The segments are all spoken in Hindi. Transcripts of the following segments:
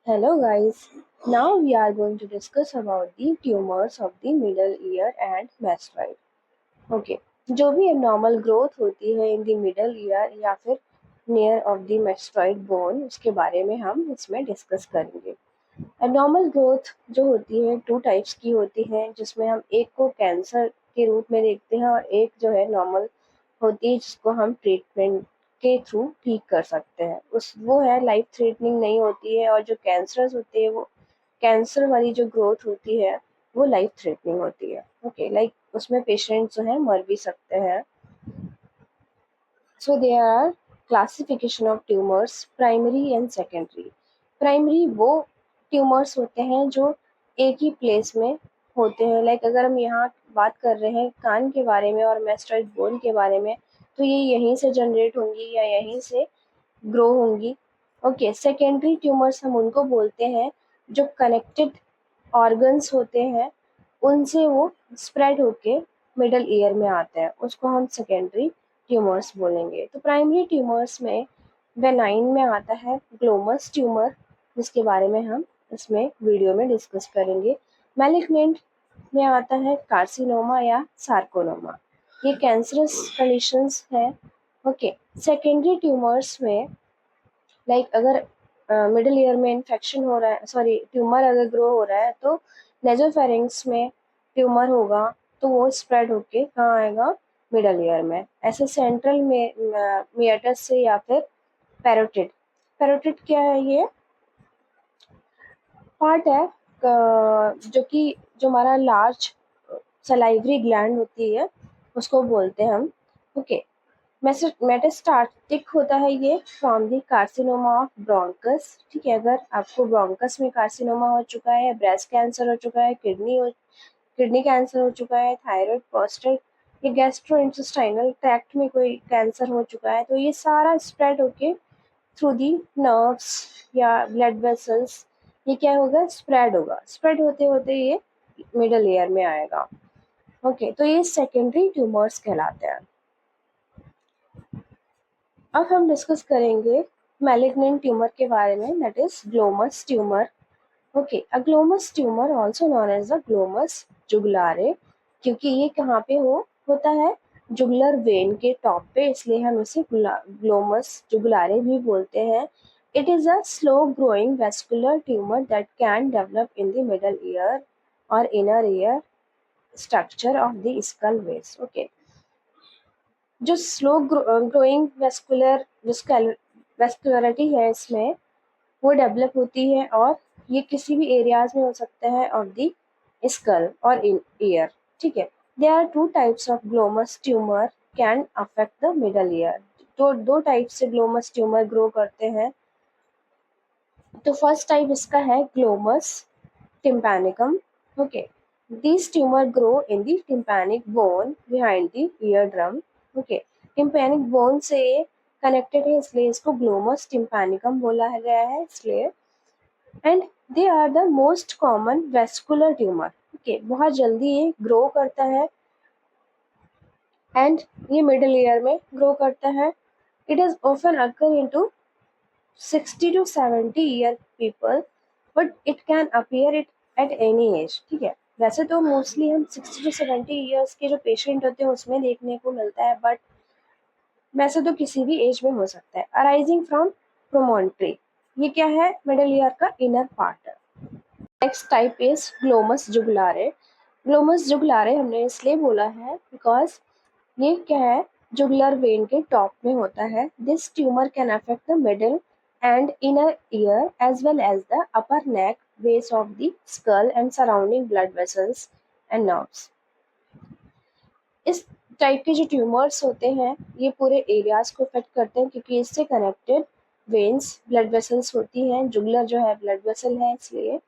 Hello guys, now we are going to discuss about the tumors of the middle ear and mastoid. Okay, जो भी abnormal growth होती है in the middle ear या फिर near of the mastoid bone उसके बारे में हम इसमें डिस्कस करेंगे। abnormal growth जो होती है टू टाइप्स की होती है जिसमें हम एक को कैंसर के रूप में देखते हैं और एक जो है नॉर्मल होती है जिसको हम ट्रीटमेंट के थ्रू ठीक कर सकते हैं। उस वो है लाइफ थ्रेटनिंग नहीं होती है और जो कैंसरस होती है वो कैंसर वाली जो ग्रोथ होती है वो लाइफ थ्रेटनिंग होती है। ओके लाइक उसमें पेशेंट जो है मर भी सकते हैं। So there are classification of tumors, primary and secondary. Primary वो ट्यूमर्स होते हैं जो एक ही प्लेस में होते हैं। लाइक अगर हम यहाँ बात कर रहे हैं कान के बारे में और मेस्टोइड बोन के बारे में तो ये यहीं से जनरेट होंगी या यहीं से ग्रो होंगी। ओके, सेकेंडरी ट्यूमर्स हम उनको बोलते हैं जो कनेक्टेड ऑर्गन्स होते हैं उनसे वो स्प्रेड होके मिडल ईयर में आते हैं, उसको हम सेकेंडरी ट्यूमर्स बोलेंगे। तो प्राइमरी ट्यूमर्स में बेनाइन में आता है ग्लोमस ट्यूमर जिसके बारे में हम इसमें वीडियो में डिस्कस करेंगे। मैलिग्नेंट में आता है कार्सिनोमा या सार्कोनोमा, ये कैंसरस कंडीशंस हैं। ओके, सेकेंडरी ट्यूमर्स में लाइक अगर मिडिल ईयर में इन्फेक्शन हो रहा है, सॉरी ट्यूमर अगर ग्रो हो रहा है तो नेजोफेरिंग्स में ट्यूमर होगा तो वो स्प्रेड होके कहाँ आएगा, मिडल ईयर में। ऐसे सेंट्रल में मियाटस से या फिर पैरोटिड। पैरोटिड क्या है, ये पार्ट है जो कि जो हमारा लार्ज सलाइवरी ग्लैंड होती है उसको बोलते हैं हम। ओके, मेटास्टाटिक होता है ये from the carcinoma of bronchus. ठीक है, अगर आपको ब्रोंकस में कार्सिनोमा हो चुका है, ब्रेस्ट कैंसर हो चुका है, किडनी कैंसर हो चुका है, थायराइड, प्रोस्टेट, ये गैस्ट्रोइंटेस्टाइनल ट्रैक्ट में कोई कैंसर हो चुका है तो ये सारा स्प्रेड होके थ्रू दी नर्व्स या ब्लड वेसल्स ये क्या होगा, स्प्रेड होगा। स्प्रेड होते होते ये मिडल ईयर में आएगा। ओके, तो ये सेकेंडरी ट्यूमर्स कहलाते हैं। अब हम डिस्कस करेंगे मैलिग्नेंट ट्यूमर के बारे में, that is glomus tumour. Okay, a glomus tumour also known as the glomus jugulare, क्योंकि ये कहाँ पे होता है, जुगुलर वेन के टॉप पे, इसलिए हम इसे ग्लोमस जुगुलारे भी बोलते हैं। It is a slow growing vascular tumour that can develop in the middle ear और inner ear structure of the skull base. Okay, जो स्लो ग्रोइंग वेस्कुलरिटी है इसमें वो डेवलप होती है और ये किसी भी एरियाज में हो सकता है ऑफ द स्कल और इन ईयर। ठीक है, there are two types of glomus tumour can affect the middle ear. तो दो टाइप से ग्लोमस ट्यूमर ग्रो करते हैं। तो फर्स्ट टाइप इसका है glomus tympanicum. Okay, these tumor grow in the tympanic bone behind the eardrum. Okay, tympanic bone से कनेक्टेड है इसलिए इसको ग्लोमस टिम्पैनिकम बोला गया है इसलिए। And they are the most common vascular tumour. Okay, बहुत जल्दी ये ग्रो करता है एंड ये मिडिल ईयर में ग्रो करता है। It is often occur into 60 to 70 year people but it can appear it at any as. ठीक है, वैसे तो मोस्टली हम 60 to 70 ईयर्स के जो पेशेंट होते हैं उसमें देखने को मिलता है, बट वैसे तो किसी भी एज में हो सकता है। अराइजिंग फ्रॉम प्रोमोन्ट्री, ये क्या है, मिडल ईयर का इनर पार्ट है। Next type is glomus jugulare. Glomus jugulare हमने इसलिए बोला है बिकॉज ये क्या है, जुगुलर वेन के टॉप में होता है। This tumour can affect the middle and inner ear as well as the upper neck, base of the skull and surrounding blood vessels and nerves. इस टाइप के जो ट्यूमर्स होते हैं ये पूरे एरियाज को अफेक्ट करते हैं क्योंकि इससे कनेक्टेड वेन्स ब्लड वेसल्स होती हैं। जुगुलर जो है ब्लड वेसल है इसलिए,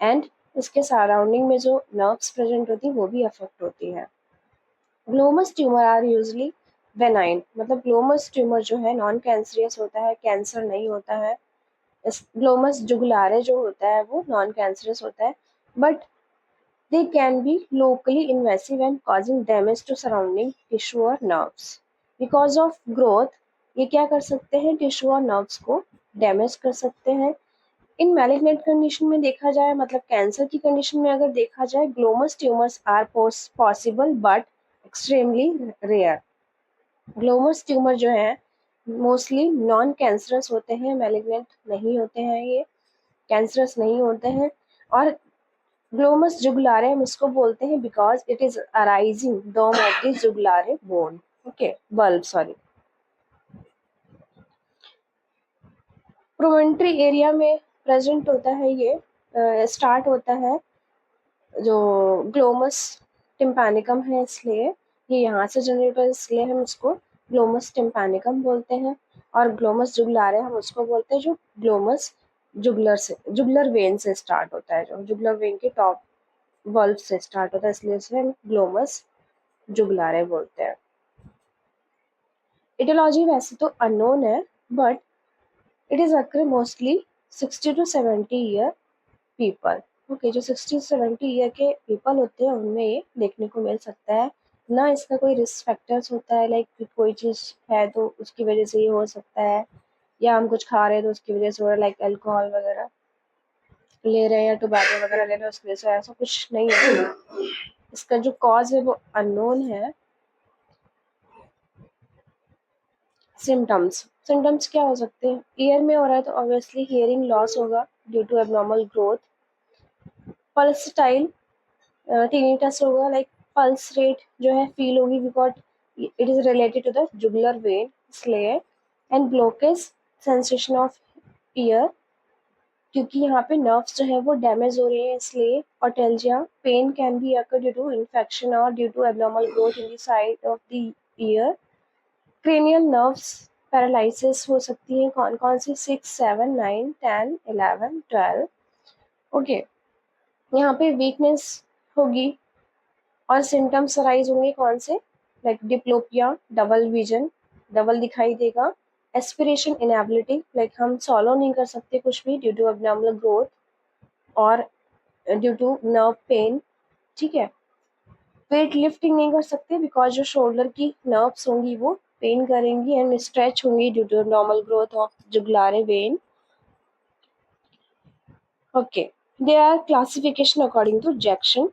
एंड इसके सराउंडिंग में जो नर्व्स प्रेजेंट होती है वो भी अफेक्ट होती है। Glomus tumour are usually benign, मतलब ग्लोमस ट्यूमर जो है नॉन कैंसरियस होता है, कैंसर नहीं होता है। इस ग्लोमस जुगुलारे जो होता है वो नॉन कैंसरस होता है, but they can be locally invasive and causing damage to surrounding tissue और नर्व्स। बिकॉज ऑफ ग्रोथ ये क्या कर सकते हैं, टिश्यू और नर्व्स को डैमेज कर सकते हैं। इन मैलिग्नेंट कंडीशन में देखा जाए, मतलब कैंसर की कंडीशन में अगर देखा जाए, glomus tumours are possible but extremely rare. Glomus tumour जो है मोस्टली नॉन कैंसरस होते हैं, मैलिग्नेंट नहीं होते हैं, ये कैंसरस नहीं होते हैं। और ग्लोमस जुगुलारे हम इसको बोलते हैं because it is arising dome of the jugulare bone, okay, bulb, sorry. Promontory area में प्रेजेंट होता है, ये स्टार्ट होता है जो ग्लोमस टिम्पैनिकम है, इसलिए ये यहाँ से जनरेट होता है, इसलिए हम इसको ग्लोमस टिम्पैनिकम बोलते हैं। और ग्लोमस जुगुलारे हम उसको बोलते हैं जो ग्लोमस जुगलर वेन से स्टार्ट होता है, जो जुगलर वेन के टॉप बल्ब से स्टार्ट होता है, इसलिए इसे हम ग्लोमस जुगलारे बोलते हैं। इटियोलॉजी वैसे तो अननोन है, but it is occur mostly 60 to 70 year people, okay, जो 60 to 70 ईयर के पीपल होते हैं उनमें ये देखने को मिल सकता है। ना इसका कोई रिस्क फैक्टर्स होता है, लाइक कोई चीज़ है तो उसकी वजह से ये हो सकता है, या हम कुछ खा रहे हैं तो उसकी वजह से हो रहा है, लाइक अल्कोहल वगैरह ले रहे हैं या टोबैको वगैरह ले रहे हैं उसकी वजह से, ऐसा कुछ नहीं है। इसका जो कॉज है वो अननोन है। सिम्टम्स क्या हो सकते हैं? ईयर में हो रहा है तो ऑब्वियसली हियरिंग लॉस होगा due to abnormal growth. Pulsatile tinnitus होगा, लाइक पल्स रेट जो है फील होगी because it is related to the jugular vein, इसलिए। And blockage sensation of ear, क्योंकि यहाँ पे नर्व्स जो है वो डैमेज हो रही है, इसलिए। Otalgia pain can be occur due to infection और due to abnormal growth in the side of the ear. Cranial nerves paralysis हो सकती है, कौन कौन सी? 6, 7, 9, 10, 11, 12, ओके। यहाँ पे वीकनेस होगी और सिम्टम्स अराइज होंगे कौन से? Like diplopia, double vision, double दिखाई देगा। एस्पिरेशन इनएबिलिटी, लाइक हम सॉलो नहीं कर सकते कुछ भी ड्यू टू एबनॉर्मल ग्रोथ और ड्यू टू नर्व पेन, ठीक है। वेट लिफ्टिंग नहीं कर सकते बिकॉज जो शोल्डर की नर्व्स होंगी वो पेन करेंगी एंड स्ट्रेच होंगी due to normal growth of jugulare vein, okay. They are classification according to Jackson.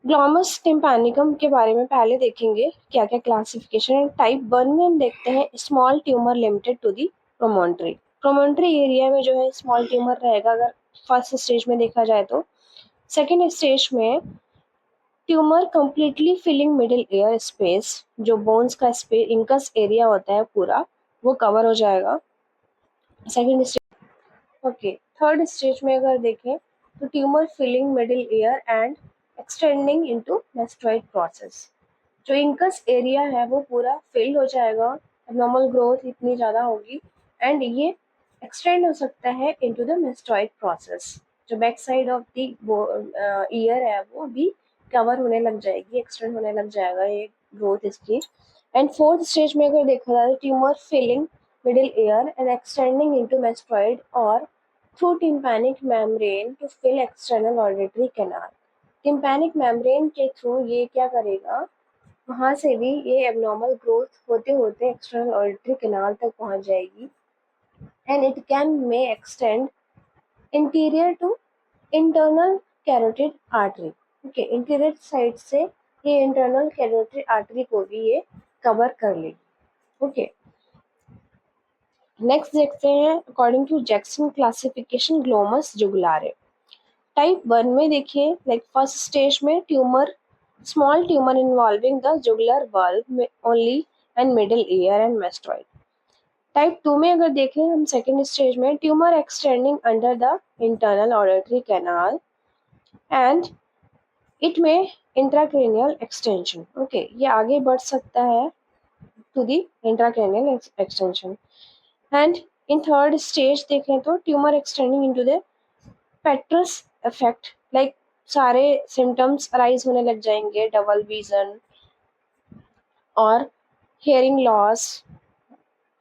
Glomus tympanicum के बारे में पहले देखेंगे क्या क्या क्लासिफिकेशन है। टाइप 1 में हम देखते हैं small tumour limited to the promontory. Promontory area में जो है स्मॉल ट्यूमर रहेगा अगर फर्स्ट स्टेज में देखा जाए तो। सेकेंड स्टेज में tumour completely filling middle air space, जो बोन्स का स्पेस इंकस एरिया होता है पूरा वो कवर हो जाएगा second stage, okay. Third stage में अगर देखें तो tumour filling middle ear and extending into mastoid process, जो इंकस एरिया है वो पूरा फिल हो जाएगा, नॉर्मल ग्रोथ इतनी ज़्यादा होगी एंड ये एक्सटेंड हो सकता है इनटू द मेस्टोइड प्रोसेस, जो back side of the year है वो भी कवर होने लग जाएगी, एक्सटेंड होने लग जाएगा ये ग्रोथ इसकी। एंड फोर्थ स्टेज में अगर देखा जाए tumour filling middle ear and extending into mastoid और through tympanic membrane to fill external auditory canal. Tympanic membrane के थ्रू ये क्या करेगा, वहाँ से भी ये एबनॉर्मल ग्रोथ होते होते एक्सटर्नल ऑडिटरी कैनाल तक पहुँच जाएगी and it can may extend interior to internal carotid artery, okay. Interior side से ये इंटरनल कैरोटिड आर्टरी को भी ये कवर कर लेगी, ओके। नेक्स्ट देखते हैं according to Jackson classification glomus jugulare. Type 1 में देखिए, लाइक फर्स्ट स्टेज में tumour small tumour involving the jugular bulb only and middle ear and mastoid. Type 2 में अगर देखें हम सेकेंड स्टेज में tumour extending under the internal auditory canal and it में इंट्राक्रेनियल एक्सटेंशन, ओके, ये आगे बढ़ सकता है to the intracranial extension. And in third stage देखें तो tumour extending into the petrous effect, like सारे सिम्टम्स अराइज होने लग जाएंगे, डबल विजन और हियरिंग लॉस,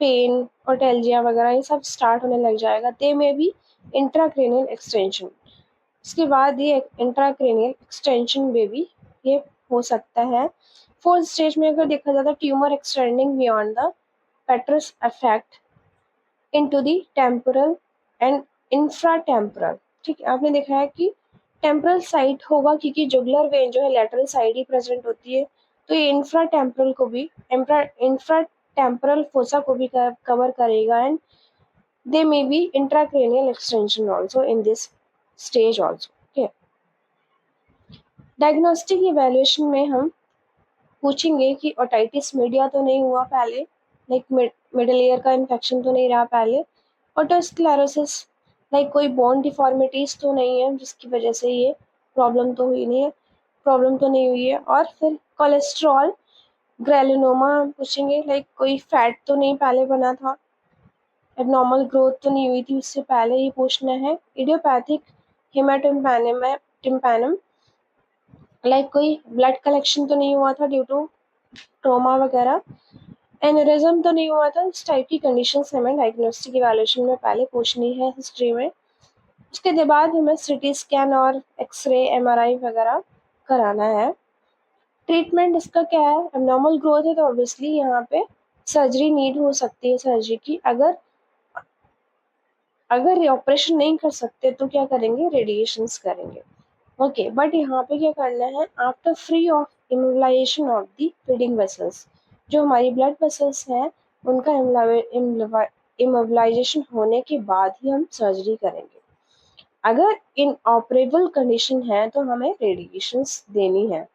पेन और टेल्जिया वगैरह ये सब स्टार्ट होने लग जाएगा। दे में भी इंट्राक्रेनियल एक्सटेंशन, इसके बाद ये इंट्राक्रेनियल एक्सटेंशन में भी ये हो सकता है। फोर्थ स्टेज में अगर देखा जाता है tumour extending beyond the petrous effect into the temporal and infratemporal. ठीक है, आपने देखा है कि टेम्परल साइट होगा क्योंकि जुगुलर वेन जो है लेटरल साइड ही प्रेजेंट होती है, तो ये इंफ्राटेम्परल को भी इंफ्राटेम्परल फोसा को भी कवर करेगा and they may be intracranial extension also in this stage also. ठीक है, डायग्नोस्टिक इवेल्युएशन में हम पूछेंगे कि ओटाइटिस मीडिया तो नहीं हुआ पहले, लाइक मिडल ईयर का इन्फेक्शन तो नहीं रहा पहले, ओटोस्क्लेरोसिस लाइक कोई बोन डिफॉर्मिटीज तो नहीं है जिसकी वजह से ये प्रॉब्लम तो हुई नहीं है, प्रॉब्लम तो नहीं हुई है। और फिर कोलेस्ट्रॉल ग्रेलिनोमा हम पूछेंगे, लाइक कोई फैट तो नहीं पहले बना था, एबनॉर्मल ग्रोथ तो नहीं हुई थी उससे पहले, ये पूछना है। इडियोपैथिक हेमाटिम्पैनम लाइक कोई ब्लड कलेक्शन तो नहीं हुआ था ड्यू टू ट्रोमा वगैरह, एनेरिज्म तो नहीं हुआ था। इस टाइप की कंडीशंस हमें डायग्नोस्टिक इवैल्यूएशन में पहले पूछनी है हिस्ट्री में। उसके बाद हमें सीटी स्कैन और एक्सरे एमआरआई वगैरह कराना है। ट्रीटमेंट इसका क्या है, एबनॉर्मल ग्रोथ है तो ऑब्वियसली यहाँ पे सर्जरी नीड हो सकती है सर्जरी की। अगर ऑपरेशन नहीं कर सकते तो क्या करेंगे, रेडिएशंस करेंगे। ओके, बट यहाँ पे क्या करना है, after free of immobilization of the feeding vessels, जो हमारी ब्लड वेसल्स हैं उनका इमोबिलाइजेशन होने के बाद ही हम सर्जरी करेंगे। अगर इन ऑपरेबल कंडीशन है तो हमें रेडिएशंस देनी है।